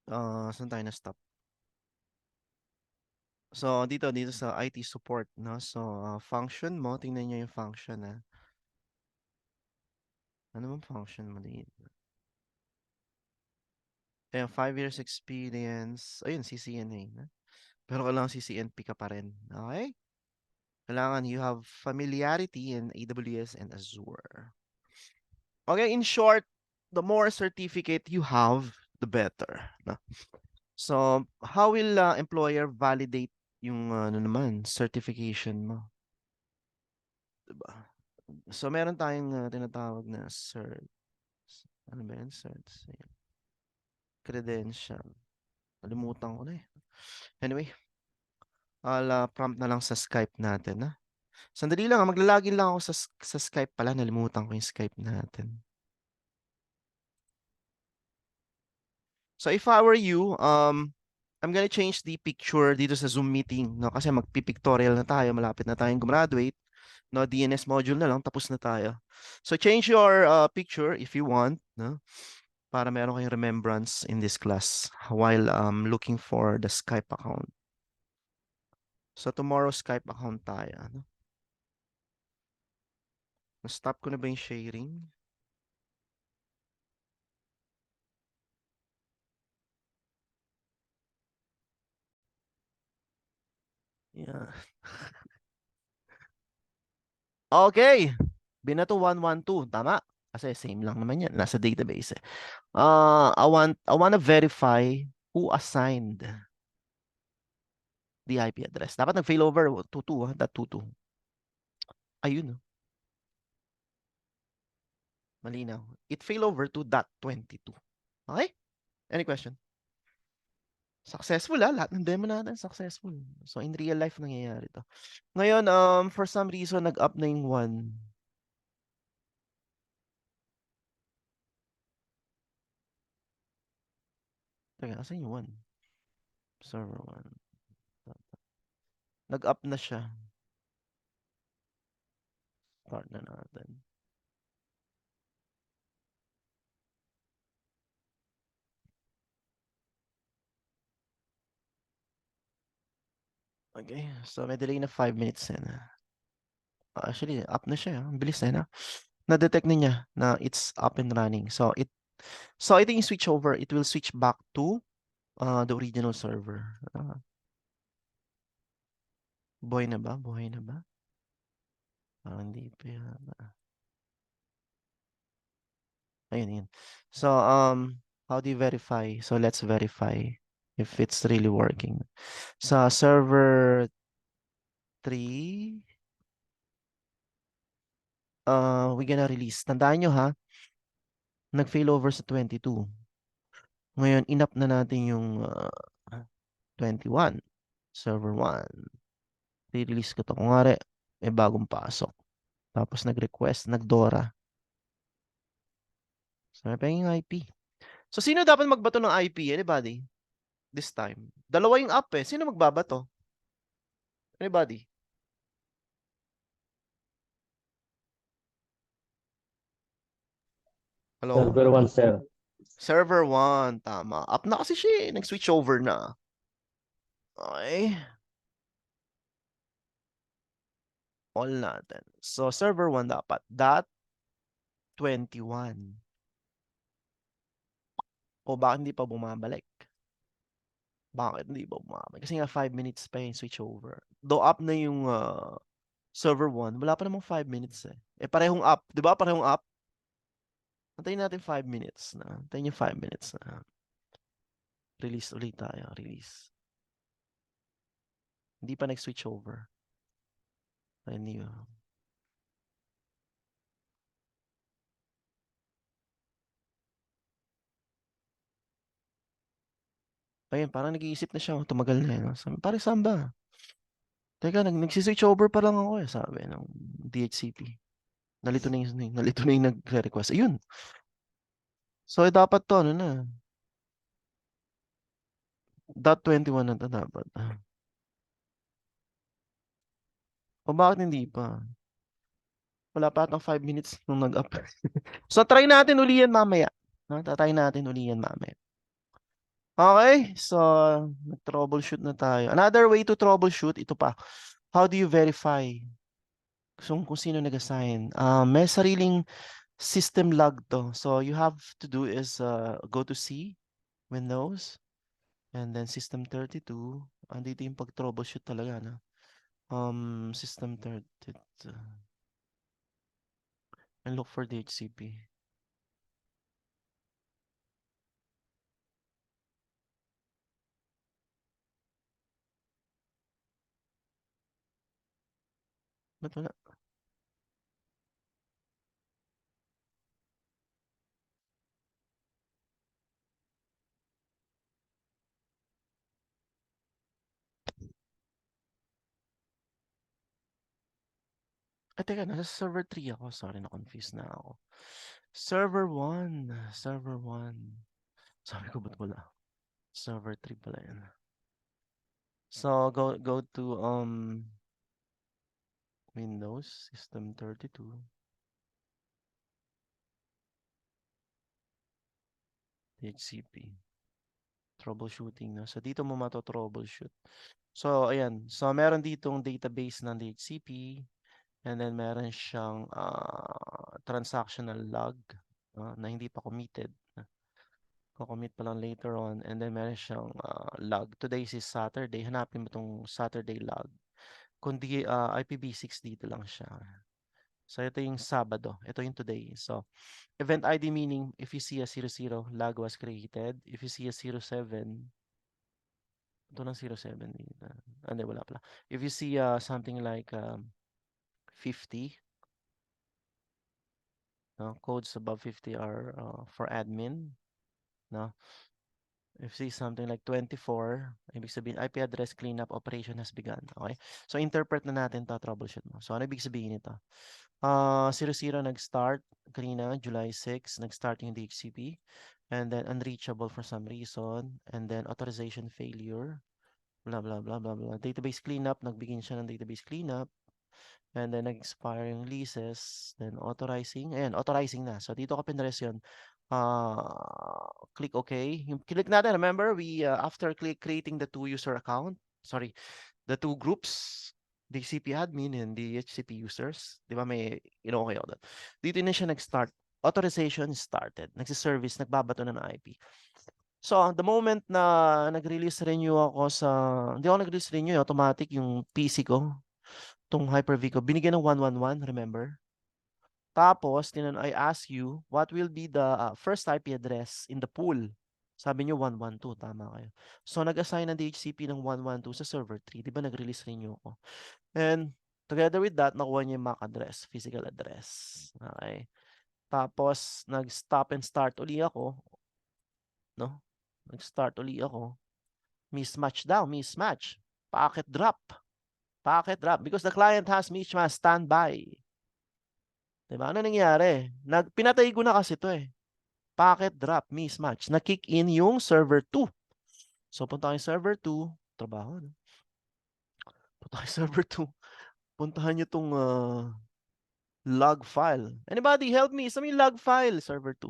Saan tayo na-stop? So, dito sa IT support, no? So, function mo, tingnan niyo yung function, ah. Ano bang function mo dito? Ayan, 5 years experience. Ayun, CCNA, no? Pero kailangan CCNP ka pa rin. Okay? Kailangan you have familiarity in AWS and Azure. Okay, in short, the more certificate you have, the better, no? So, how will employer validate yung ano naman, certification mo? Diba? So, meron tayong tinatawag na cert. Ano ba yan? Cert. Ayan. Credential. Nalimutan ko na eh. Anyway, I'll prompt na lang sa Skype natin. Ha? Sandali lang, maglalagin lang ako sa Skype pala. Nalimutan ko yung Skype natin. So, if I were you, I'm gonna change the picture dito sa Zoom meeting. No? Kasi magpipictorial na tayo. Malapit na tayong gumraduate. No, DNS module na lang. Tapos na tayo. So, change your picture if you want. No? Para meron kayong remembrance in this class while looking for the Skype account. So tomorrow Skype account tayo. Ano? Na-stop ko na ba yung sharing? Yeah. Okay. Binato 112. Tama. Kasi same lang naman yan. Nasa database eh. I wanna verify who assigned the IP address. Dapat nag-failover 22, that 22. Ayun. Oh. Malinaw. It failover to that 22. Okay? Any question? Successful lahat ng demo natin successful. So in real life nangyayari to. Ngayon, for some reason nag-up na yung 1. Teka, asan yung 1? Server 1. Nag-up na siya. Start na natin. Okay, so may delay na 5 minutes na. Actually, up na siya. Ang bilis na. Na-detect niya na it's up and running. So ito yung switch over. It will switch back to the original server. Buhay na ba? Buhay na ba? Parang hindi pa yata. Ayun, yun. So, how do you verify? So, let's verify if it's really working. Sa server 3, we're gonna release. Tandaan nyo ha, nag-failover sa 22. Ngayon, inap na natin yung 21. Server 1. Re-release ko to. Kung nga may bagong pasok. Tapos nag-request, nag-DORA. So, may pahinging IP. So, sino dapat magbato ng IP? Anybody? This time. Dalawa yung up eh. Sino magbabato? Anybody? Hello? Server 1, sir. Server 1. Tama. Up na kasi siya eh. Nag-switch over na. Okay. All natin. So, server 1 dapat. .21. O bakit hindi pa bumabalik? Bakit hindi pa bumabalik? Kasi nga 5 minutes pa yung switch over. Though up na yung server 1, wala pa namang 5 minutes eh. Eh parehong up. Di ba parehong up? Antayin natin 5 minutes na. Antayin yung 5 minutes na. Release ulit tayo. Release. Hindi pa nag-switch over. Renew. Ayun, parang nag-iisip na siya. Tumagal na eh. Sabi, pare, saan ba? Teka, nagsiswitch over pa lang ako eh, sabi ng DHCP. Nalito na yung nagre-request. Ayun. So, dapat to, ano na. .21 na to dapat. O bakit hindi pa? Wala pa atang 5 minutes nung nag-up. So, try natin uli yan mamaya. No? Tatry natin uli yan mamaya. Okay, so nag-troubleshoot na tayo. Another way to troubleshoot, ito pa. How do you verify kung sino nag-assign? May sariling system log to. So you have to do is go to C, Windows, and then System32. Andito yung pag-troubleshoot talaga, no? System32. And look for DHCP. Ba't wala? Teka, nasa server 3 ako. Sorry, na-confuse na ako. Server 1. Server 1. Sabi ko, ba't wala? Server 3 pala yun. So, go to Windows, System32. DHCP. Troubleshooting na. So, dito mo mato-troubleshoot. So, ayan. So, meron ditong database ng DHCP. And then, meron siyang transactional log na hindi pa committed. Ko-commit pa lang later on. And then, meron siyang log. Today is Saturday. Hanapin mo tong Saturday log. Kundi IPv6 dito lang siya. So, ito yung Sabado. Ito yung today. So, event ID meaning if you see a 00, log was created. If you see a 07, ito lang 07 dito. Hindi, wala pala. If you see something like 50, no, codes above 50 are for admin. No? If you see something like 24, ibig sabihin IP address cleanup operation has begun. Okay? So, interpret na natin to, troubleshoot mo. So, ano ibig sabihin nito? 00 nag-start kanina, July 6, nag-start yung DHCP. And then, unreachable for some reason. And then, authorization failure. Blah, blah, blah, blah, blah. Database cleanup, nagbigin siya ng database cleanup. And then, nag-expire yung leases. Then, authorizing. Ayan, authorizing na. So, dito ka pinress yun. Click OK. Yung click natin, remember, we, after creating the two user account, sorry, the two groups, DCP admin and DHCP users, di ba may okay ako doon. Dito na siya nag-start. Authorization started. Nagsiservice, nagbabato na ng IP. So, the moment na nag-release renew ako sa, hindi ako nag-release renew, automatic yung PC ko, itong Hyper-V ko, binigyan ng 111, remember? Tapos, I ask you, what will be the first IP address in the pool? Sabi niyo 112, tama kayo. So, nag-assign ng DHCP ng 112 sa server 3. Di ba nag-release renew ako? And together with that, nakuha niya yung MAC address, physical address. Okay. Tapos, nag-stop and start uli ako. No? Nag-start uli ako. Mismatch daw, mismatch. Packet drop. Packet drop. Because the client has mismatch standby. Diba? Ano nangyari? Pinatay ko na kasi to eh. Packet drop, mismatch. Na-kick in yung server 2. So, punta kayo server 2. Trabaho. No? Punta kayo server 2. Puntahan nyo tong log file. Anybody help me? Sa may log file, server 2.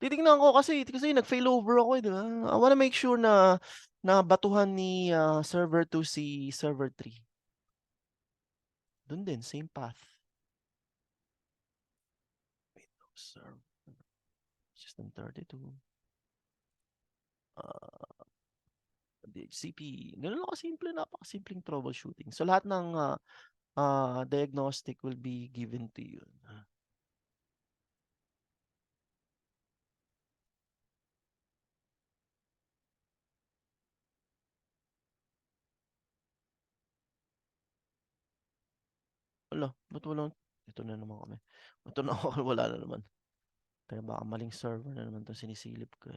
Titingnan ko kasi nag-failover ako eh, di ba? I wanna make sure na batuhan ni server 2 si server 3. Doon din, same path. Windows server. System32. DHCP. Ganun lang kasimple, napakasimpleng troubleshooting. So, lahat ng diagnostic will be given to you. Wala, ba't walang, ito na naman kami. Ito na ako, wala na naman. Kaya baka maling server na naman itong sinisilip ko.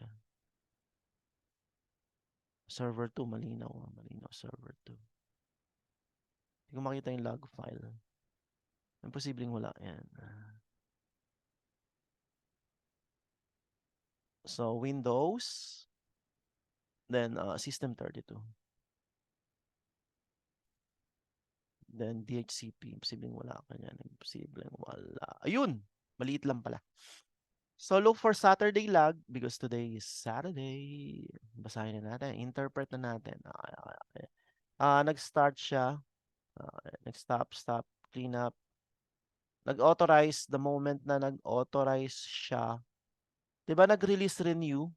Server 2, malinaw. Malinaw, server 2. Hindi ko makita yung log file. Imposibleng wala. Yan. So, Windows, then System32. Then DHCP, imposibleng wala ka niyan. Imposibleng wala. Ayun! Maliit lang pala. So look for Saturday log because today is Saturday. Basahin na natin. Interpret na natin. Okay, okay, okay. Nag-start siya. Nag-stop, stop, clean up. Nag-authorize the moment na nag-authorize siya. Diba nag-release renew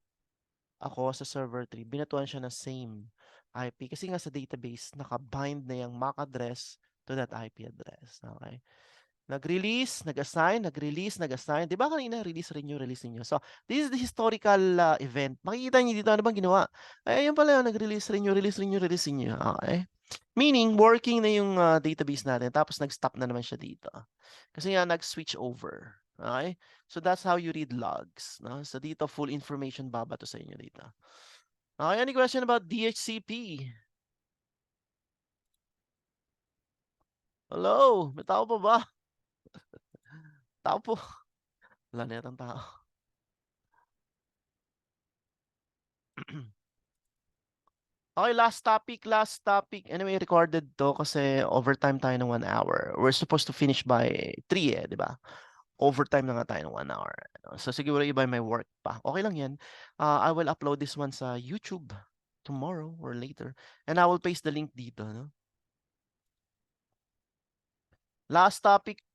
ako sa server 3. Binatuan siya ng same IP. Kasi nga sa database, naka-bind na yung MAC address to that IP address. Okay. Nag-release, nag-assign, nag-release, nag-assign. Di ba kanina, release, renew, release, renew. So, this is the historical event. Makikita niyo dito, ano bang ginawa? Ay, ayun pala yung nag-release, renew, release, renew, release, renew. Okay. Meaning, working na yung database natin. Tapos, nag-stop na naman siya dito. Kasi nga, nag-switch over. Okay? So, that's how you read logs. No? So, dito, full information babato sa inyo dito. Okay, any question about DHCP? Hello? May tao pa ba? Tao po. Wala na yatang tao. Okay, last topic. Anyway, recorded to kasi overtime tayo ng 1 hour. We're supposed to finish by 3 di ba? Overtime na nga tayo ng 1 hour. So siguro iba may work pa. Okay lang yan. I will upload this one sa YouTube tomorrow or later. And I will paste the link dito. No? Last topic.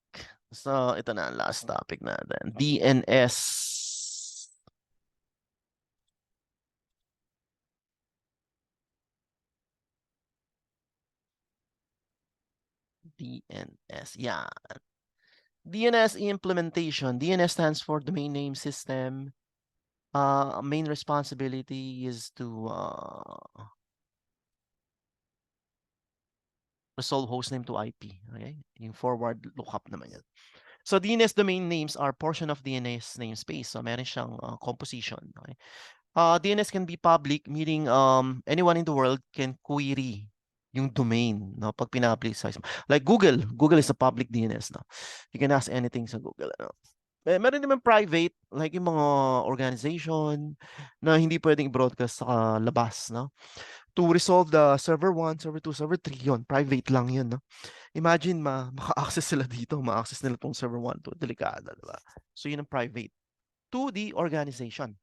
So ito na, last topic natin. DNS. DNS. Yeah. DNS implementation. DNS stands for Domain Name System. Main responsibility is to resolve hostname to IP. Okay? Yung forward lookup naman yan. So DNS domain names are portion of DNS namespace. So meron siyang composition. Okay? DNS can be public, meaning anyone in the world can query yung domain, no? Pag pina-publicize mo. Like Google is a public DNS, no? You can ask anything sa Google, no? Meron naman private, like yung mga organization na hindi pwedeng i-broadcast sa labas, no? To resolve the server 1, server 2, server 3, yun. Private lang yun, no? Imagine maka-access sila dito, ma-access nila tong server 1, 2, delikado, diba? So yun ang private. To the organization.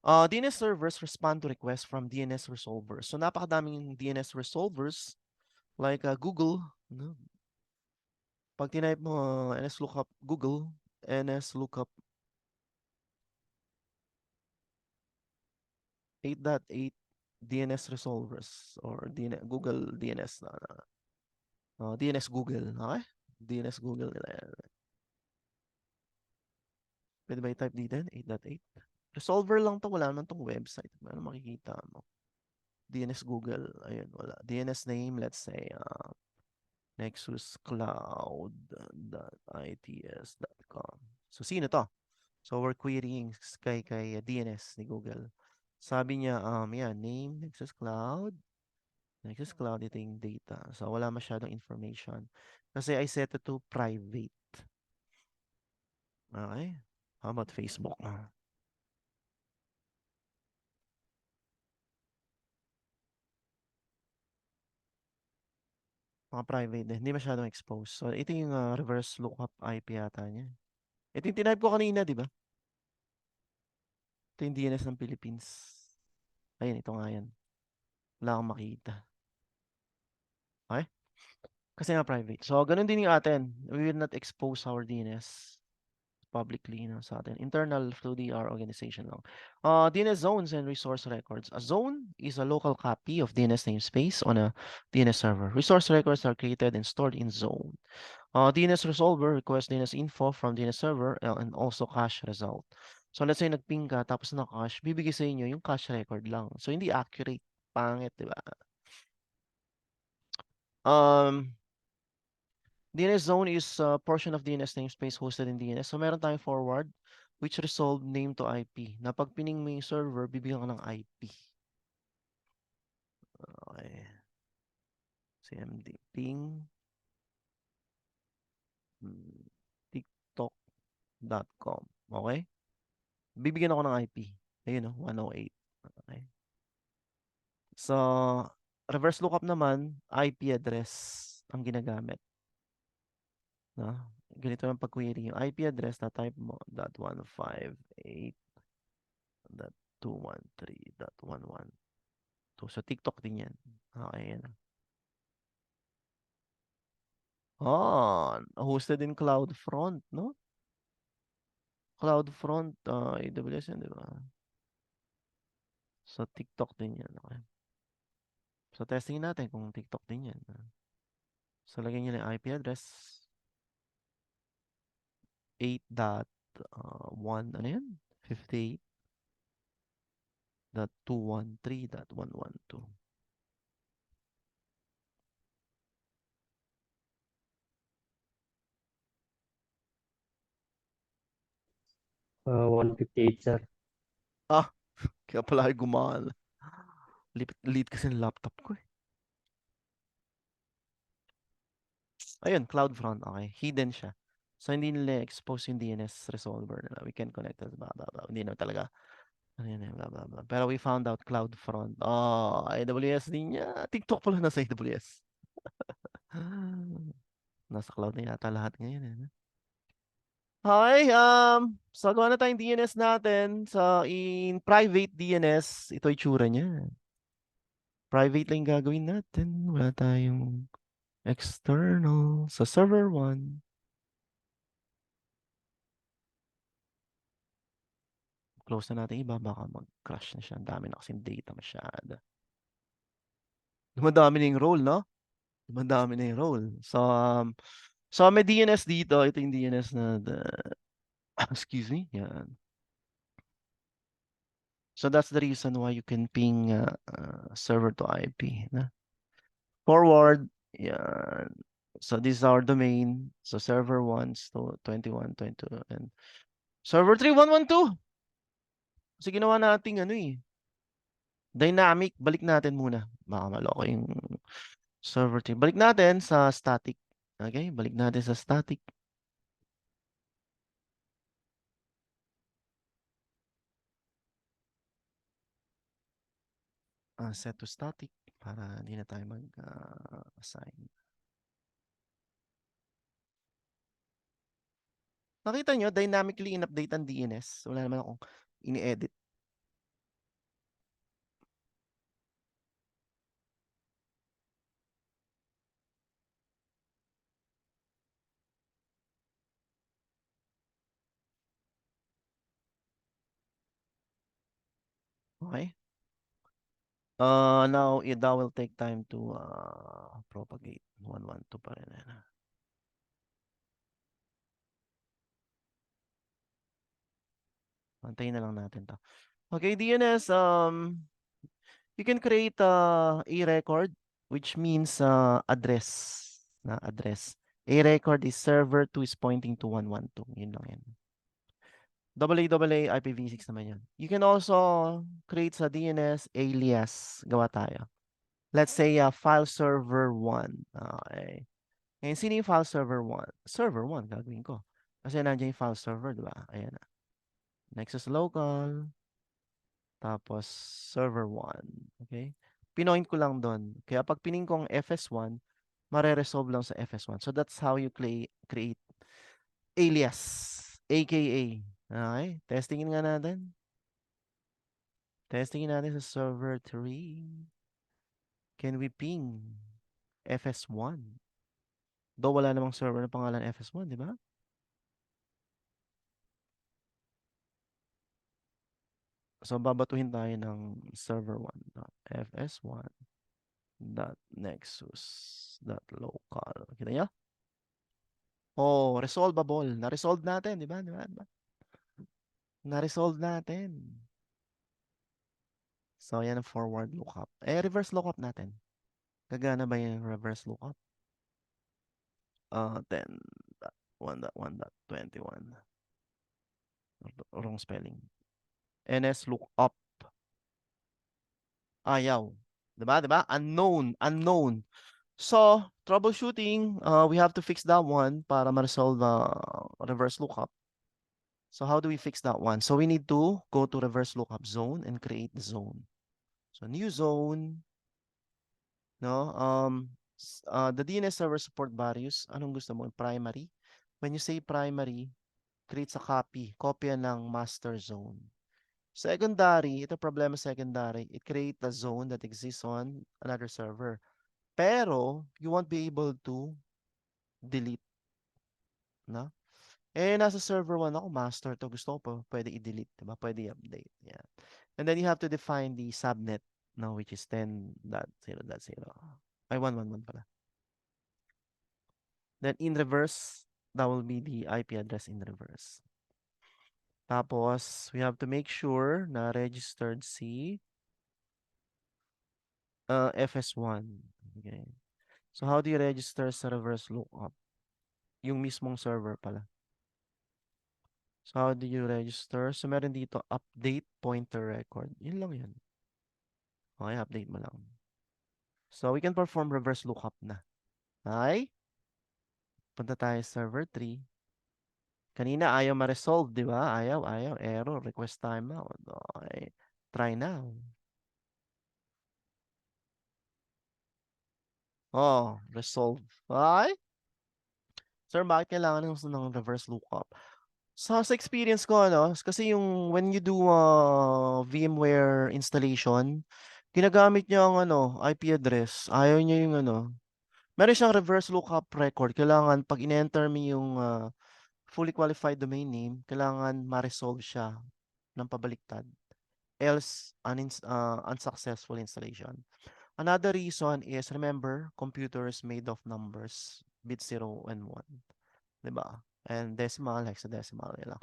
DNS servers respond to requests from DNS resolvers. So napakadaming DNS resolvers like Google, no? Pag tinype mo nslookup Google, nslookup 8.8 DNS resolvers or Google DNS DNS Google, okay? DNS Google nila yan. Pwede ba i-type dito? 8.8? Resolver lang to, wala naman tong website. Ano makikita mo? DNS Google, ayun, wala. DNS name, let's say, nexuscloud.its.com. So, sino to? So, we're querying kay DNS ni Google. Sabi niya, name, Nexus Cloud. Nexus Cloud, ito yung data. So, wala masyadong information. Kasi I set it to private. Okay? How about Facebook? Mga private din. Hindi masyadong exposed. So, ito yung reverse lookup IP yata niya. Ito yung tinype ko kanina, di ba? Ito yung DNS ng Philippines. Ayun, ito nga yan. Wala akong makita. Okay? Kasi nga private. So, ganun din yung atin. We will not expose our DNS publicly sa atin. Internal to our organization lang. DNS zones and resource records. A zone is a local copy of DNS namespace on a DNS server. Resource records are created and stored in zone. DNS resolver requests DNS info from DNS server and also cache result. So let's say nagping ka tapos na-cache, bibigay sa inyo yung cache record lang. So hindi accurate. Pangit, di ba? DNS zone is a portion of DNS namespace hosted in DNS. So meron tayong forward which resolve name to IP. Na pag pining mo yung server, bibigyan ka ng IP. Okay. CMD ping tiktok.com. Okay? Bibigyan ako ng IP. Ayun, 108. Okay. So, reverse lookup naman, IP address ang ginagamit. No? ganito lang pag-query yung IP address na type mo, .158.213.112. So, TikTok din yan. Okay, yan. Hosted in CloudFront, no? CloudFront, AWS yan, di ba? So, TikTok din yan. Okay. So, testing natin kung TikTok din yan. So, lagyan nyo na yung IP address. 8.1, ano yan? 58.213.112. 158, sir. Kaya pala ay gumana. Lead kasi ng laptop ko eh. Ayun, CloudFront. Okay. Hidden siya. So, hindi nila expose yung DNS resolver nila. We can connect it. Blah, blah, blah. Hindi na talaga. Ano yun eh, blah, blah, blah. Pero we found out CloudFront. AWS din niya. TikTok pala nasa AWS. Nasa cloud na yata lahat ngayon eh. Okay, so gawa na tayong DNS natin. So, in private DNS, ito yung tsura niya. Private lang gagawin natin. Wala tayong external. Sa server 1. Close na natin iba. Baka mag-crash na siya. Ang dami na kasing data masyado. Dumadami na yung role, no? Dumadami na yung role. So may DNS dito. Ito yung DNS na excuse me. Yan. So that's the reason why you can ping server to IP. Na? Forward. Yan. So this is our domain. So server 1 to 21, 22, and server 3, 112. Kasi ginawa nating ano eh. Dynamic. Balik natin muna. Baka maloko yung server 3. Balik natin sa static. Okay? Balik natin sa static. Set to static para hindi na tayo mag-assign. Nakita nyo, dynamically in-update ang DNS. Wala naman akong ini-edit. Okay? Now, that will take time to propagate. 112 pa rin. Antayin na lang natin to. Okay, DNS, you can create a record, which means address. Address. A record is server 2 is pointing to 112. Yun lang yan. AA IPv6 naman yun. You can also create sa DNS alias. Gawa tayo. Let's say file server 1. Okay. Ngayon, sino yung file server 1? Server 1 gagawin ko. Kasi nandiyan yung file server, di ba? Ayan na. Nexus local. Tapos server 1. Okay? Pinoint ko lang doon. Kaya pag pining ko ang FS1, mare-resolve lang sa FS1. So that's how you create alias. AKA. Okay? Testingin nga natin. Testingin natin sa server 3. Can we ping FS1? Though wala namang server na pangalan FS1, di ba? So, babatuhin tayo ng server 1.fs1.nexus.local. Kita nyo? Resolvable. Na-resolve natin, di ba? Na-resolve natin. So, yan ang forward lookup. Reverse lookup natin. Gagana ba yung reverse lookup? 10.1.1.21. Wrong spelling. NS lookup. Ayaw. Diba? Unknown. So, troubleshooting, we have to fix that one para ma-resolve reverse lookup. So, how do we fix that one? So, we need to go to reverse lookup zone and create the zone. So, new zone. No? The DNS server support various. Anong gusto mo? Primary? When you say primary, creates a copy, kopya ng master zone. Secondary, ito problema secondary, it creates a zone that exists on another server. Pero, you won't be able to delete, no? Eh, nasa server 1 ako, master to. Gusto ko pa, pwede i-delete, diba? Pwede i-update. Yeah. And then you have to define the subnet, no, which is 10.0.0. Ay, 111 pala. Then in reverse, that will be the IP address in reverse. Tapos, we have to make sure na registered si FS1. Okay. So, how do you register sa reverse lookup? Yung mismong server pala. So, how do you register? So, meron dito, update pointer record. Yun lang yun. Okay, update mo lang. So, we can perform reverse lookup na. Okay? Punta tayo sa server 3. Kanina, ayaw ma-resolve, di ba? Ayaw. Error, request timeout. Okay. Try now. Oh, resolve. Okay? Sir, bakit kailangan ng reverse lookup? Sa experience ko, ano, kasi yung when you do VMware installation, ginagamit niya ang IP address. Ayaw niya yung meron siyang reverse lookup record. Kailangan pag in-enter mo yung fully qualified domain name, kailangan ma-resolve siya ng pabaliktad. Else, unsuccessful installation. Another reason is, remember, computer is made of numbers, bit 0 and 1. Diba? And decimal, hexadecimal, yun lang.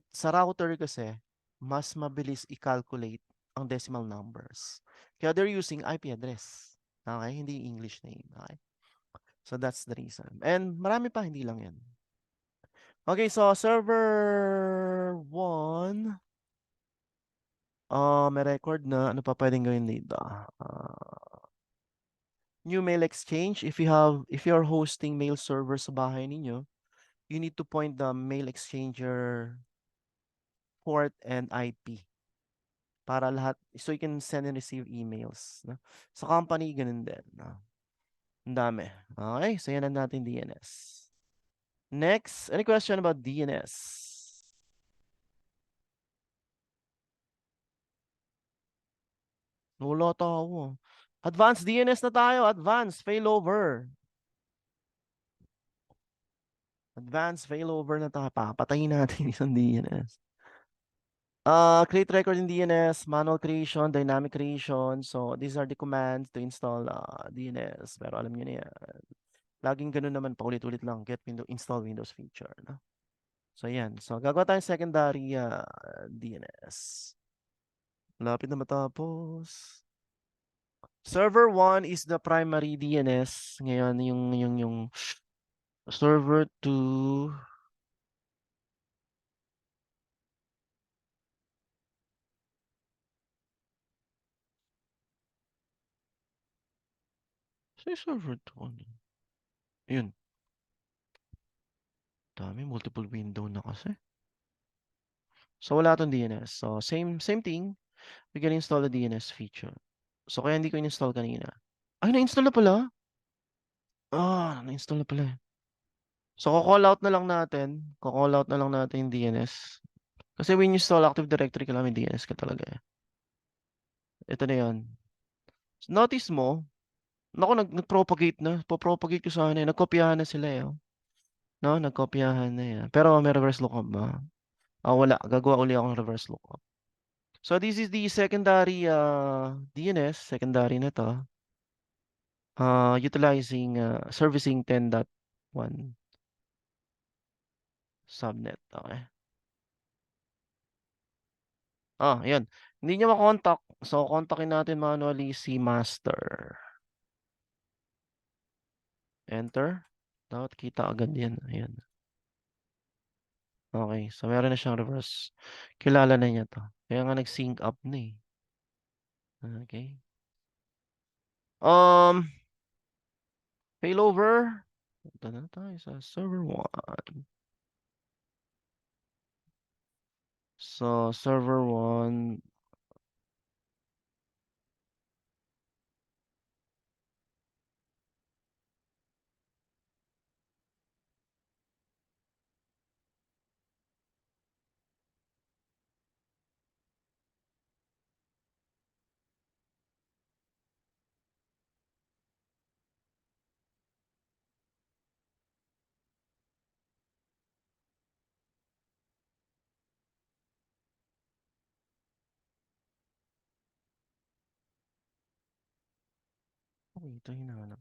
Sa router kasi, mas mabilis i-calculate ang decimal numbers. Kaya they're using IP address. Okay? Hindi English name. Okay? So that's the reason. And marami pa, hindi lang yan. Okay, so server 1, may record na. Ano pa pwedeng gawin dito? New mail exchange. If you're hosting mail server sa bahay ninyo, you need to point the mail exchanger port and IP para lahat, so you can send and receive emails. No? Sa company, ganun din. No? Ang dami. Okay, so yan na natin DNS. Next, any question about DNS? Wala tayo. Advanced DNS na tayo. Advanced failover. Advanced failover na tayo. Papatayin natin isang DNS. Create record in DNS, manual creation, dynamic creation. So, these are the commands to install DNS. Pero alam nyo na yan. Laging ganun naman, paulit-ulit lang. Get Windows, install Windows feature. No? So, yan. So, gagawa tayong secondary DNS. Lapit na matapos. Server 1 is the primary DNS. Ngayon, yung server 2. Say server 2. Yun. Dami, multiple window na kasi. So, wala itong DNS. So, same thing. We can install the DNS feature. So, kaya hindi ko in-install kanina. Ay, na-install na pala? Na-install na pala. So, call out na lang natin. Call out na lang natin yung DNS. Kasi when you install Active Directory, kailangan may DNS ka talaga. Ito na yun. Notice mo, naku, nag-propagate na. Popropagate ko sana. Nagkopyahan na sila eh. No, nagkopyahan na yan. Pero may reverse lookup ba? Wala. Gagawa uli ako ng reverse lookup. So, this is the secondary DNS. Secondary na to. Utilizing servicing 10.1 subnet. Okay. Yan. Hindi niya makontak. So, kontakin natin manually si master. Enter. Dapat kita agad yan. Ayan. Okay. So, meron na siyang reverse. Kilala na niya to. Kaya nga nag-sync up na eh. Okay. Failover. Punta na tayo sa server 1. So, server 1. Ito hinahanap.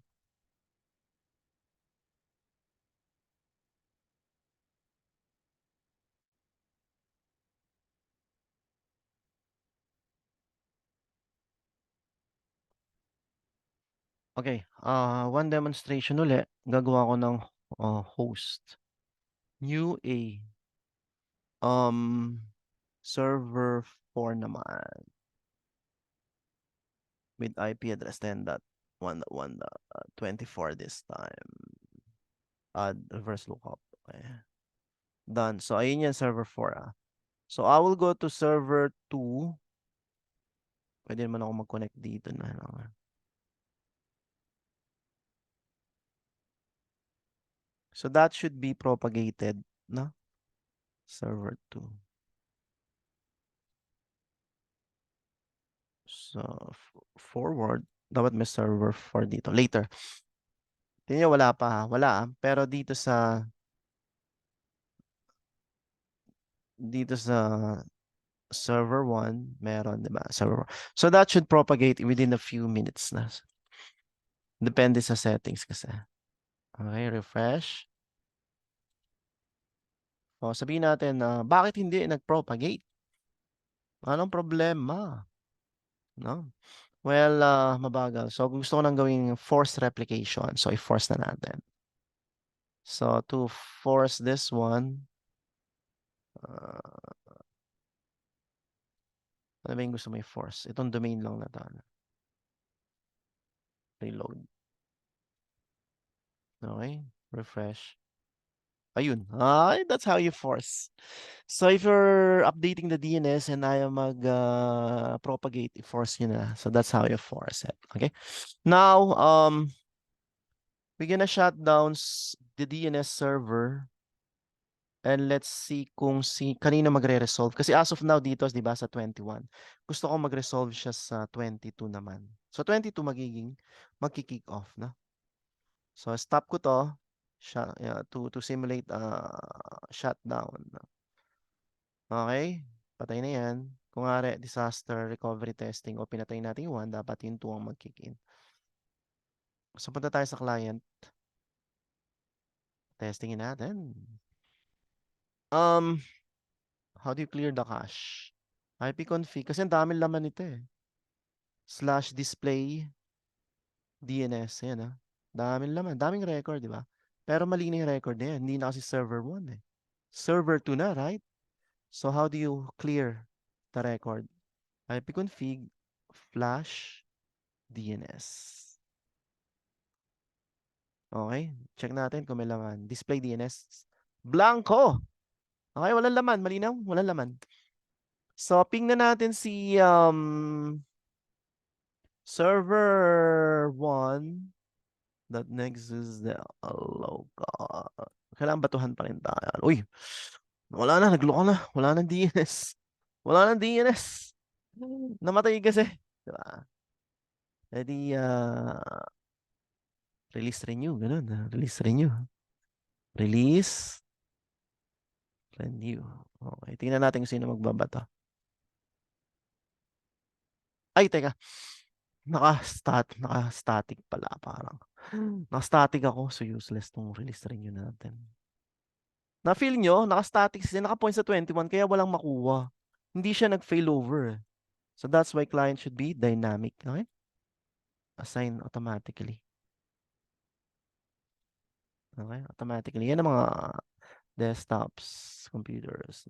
Okay, one demonstration uli. Gagawa ko ng host. New A. Server 4 naman. With IP address 10.1.1.24 this time. Add reverse lookup. Okay. Done. So, ayun yan, server 4. So, I will go to server 2. Pwede naman ako mag-connect dito na. So, that should be propagated, no? Server 2. So, forward. Dapat may server 4 dito. Later. Tingnan nyo, wala pa. Wala. Pero dito sa server 1, meron, di ba? Server 1. So, that should propagate within a few minutes na. Depende sa settings kasi. Okay, refresh. O, sabihin natin na bakit hindi nag-propagate? Anong problema? No? Well, mabagal. So, gusto ko nang gawing force replication. So, i-force na natin. So, to force this one, ano ba yung gusto mo i-force? Itong domain lang na tayo. Reload. Okay, refresh. Ayun. Ay, that's how you force. So, if you're updating the DNS and ayaw mag-propagate, i-force nyo na. So, that's how you force it. Okay? Now, we're gonna shut down the DNS server and let's see kung kanino magre-resolve. Kasi as of now dito, di ba, sa 21. Gusto ko mag-resolve siya sa 22 naman. So, 22 magki-kick off na. So, stop ko to to simulate shutdown. Okay? Patay na yan. Kung nga disaster recovery testing o pinatay natin yung 1, dapat yung 2 ang mag-kick in. So, punta tayo sa client. Testingin natin. How do you clear the cache? ipconfig. Kasi ang daming laman nito eh. /display DNS. Yan ah. Daming laman. Daming record, di ba? Pero mali na yung record na yan. Hindi na kasi server 1 eh. Server 2 na, right? So, how do you clear the record? ipconfig flash DNS. Okay? Check natin kung may laman. Display DNS. Blanco! Okay, walang laman. Malinaw? Walang laman. So, ping na natin si server 1 .next is the local. Kailangan batuhan pa rin tayo. Uy! Wala na. Naglo na. Wala nang DNS. Wala nang DNS. Namatay kasi. Diba? Edi, release renew. Ganun. Release renew. Release renew. Okay. Tingnan natin kung sino magbabato. Ay, teka. Naka-static pala. Parang. Naka-static ako. So, useless tong release renew natin. Na-feel nyo? Naka-static siya. Naka-point sa 21. Kaya walang makuha. Hindi siya nag-fail over. So, that's why client should be dynamic. Okay? Assign automatically. Okay? Automatically. Yan ang mga desktops, computers.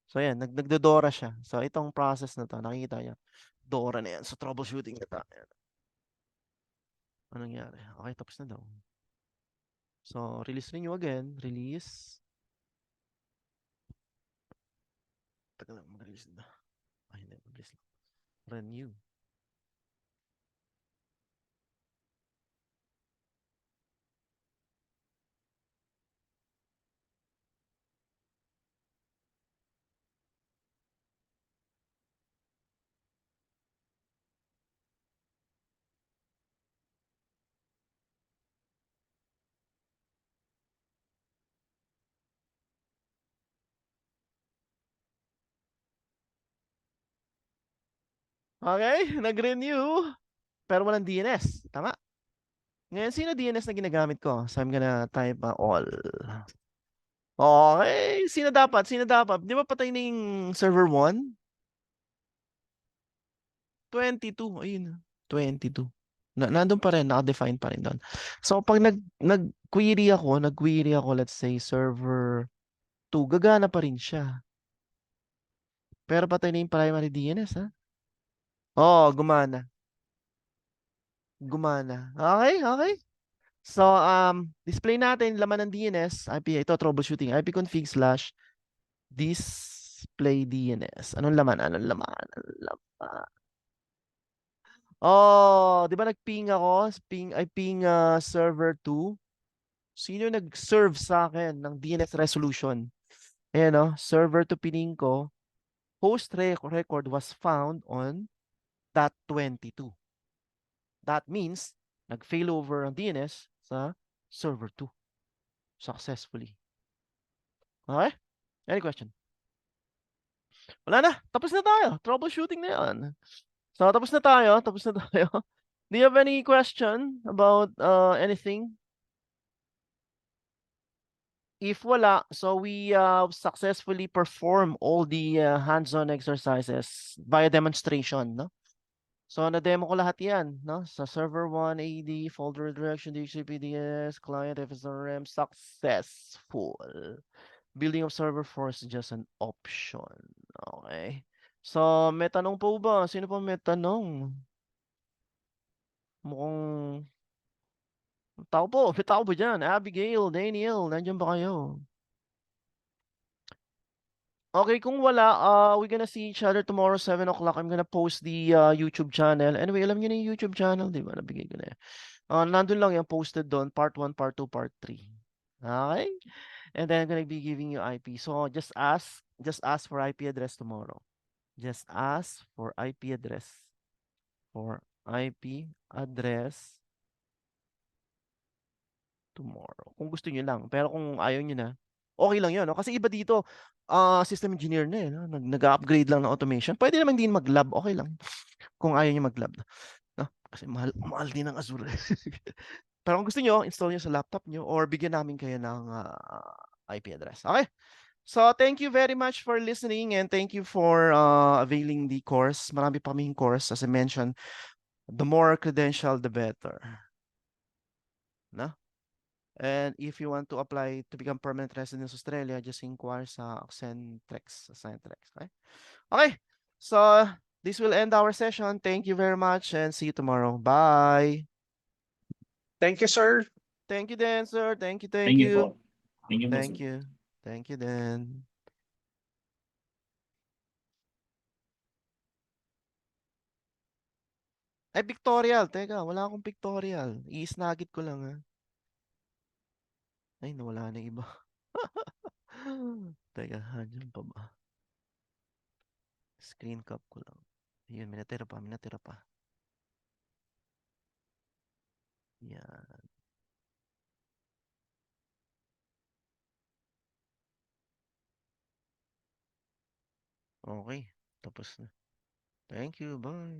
So, yan. Nagdodora siya. So, itong process na to, nakikita niya. Dora na yan. So, troubleshooting na tayo. Anong nangyari? Okay, tapos na daw. So, release renew again. Release. Tagal lang, mag-release na. Ay, hindi. Mag-release lang. Renew. Okay, nag-renew. pero walang DNS. Tama. Ngayon, sino DNS na ginagamit ko? So, I'm gonna type all. Okay. Sino dapat? Sino dapat? Di ba patay na yung server 1? 22. Ayun. 22. Nandun pa rin. Naka-define pa rin doon. So, pag nag-query ako, let's say, server 2, gagana pa rin siya. Pero patay na yung primary DNS, ha? Oo, gumana. Gumana. Okay, okay. So, display natin laman ng DNS, IP, ito, troubleshooting, ipconfig/display DNS. Anong laman? Anong laman? Anong laman? Oh, di ba nag-ping ako? Ping server 2. Sino nag-serve sa akin ng DNS resolution? Ayan, no? Server 2 pining ko. Host record was found on .22. That means, nag-failover ang DNS sa server 2 successfully. Okay? Any question? Wala na. Tapos na tayo. Troubleshooting na yan. So, tapos na tayo. Tapos na tayo. Do you have any question about anything? If wala, so we successfully perform all the hands-on exercises via demonstration, no? So, na-demo ko lahat yan, no? Sa server 1, AD, folder direction, DHCP, client, FSRM, successful. Building of server 4 is just an option. Okay. So, may tanong po ba? Sino pa may tanong? Mukhang tao po. May tao po dyan. Abigail, Daniel, nandiyan ba kayo? Okay, kung wala, we're gonna see each other tomorrow, 7 o'clock. I'm gonna post the YouTube channel. Anyway, alam niyo na yung YouTube channel, di ba? Nabigay ko na yan. Nandun lang yung posted doon, part 1, part 2, part 3. Okay? And then I'm gonna be giving you IP. So just ask for IP address tomorrow. Just ask for IP address. For IP address tomorrow. Kung gusto niyo lang. Pero kung ayaw niyo na, okay lang yun. No? Kasi iba dito, system engineer na eh. No? Nag-upgrade lang ng automation. Pwede naman din mag-lab. Okay lang. Kung ayaw niyo mag-lab. No? Kasi mahal din ng Azure. Pero kung gusto niyo, install niyo sa laptop niyo or bigyan namin kayo ng IP address. Okay? So, thank you very much for listening and thank you for availing the course. Marami pa kaming course. As I mentioned, the more credential, the better. No? And if you want to apply to become permanent resident in Australia, just inquire sa Accentrex. Okay? Okay. So, this will end our session. Thank you very much and see you tomorrow. Bye. Thank you, sir. Thank you, Dan, sir. Thank you, thank Thank you you. po. Thank you po, Thank sir. you. Thank you, Dan. Ay, pictorial. Teka, wala akong pictorial. I-snagit ko lang, ha. Ay, nawala na iba. Teka, dyan pa ba? Screen cap ko lang. Ayun, may natira pa, may natira pa. Yan. Okay, tapos na. Thank you, bye.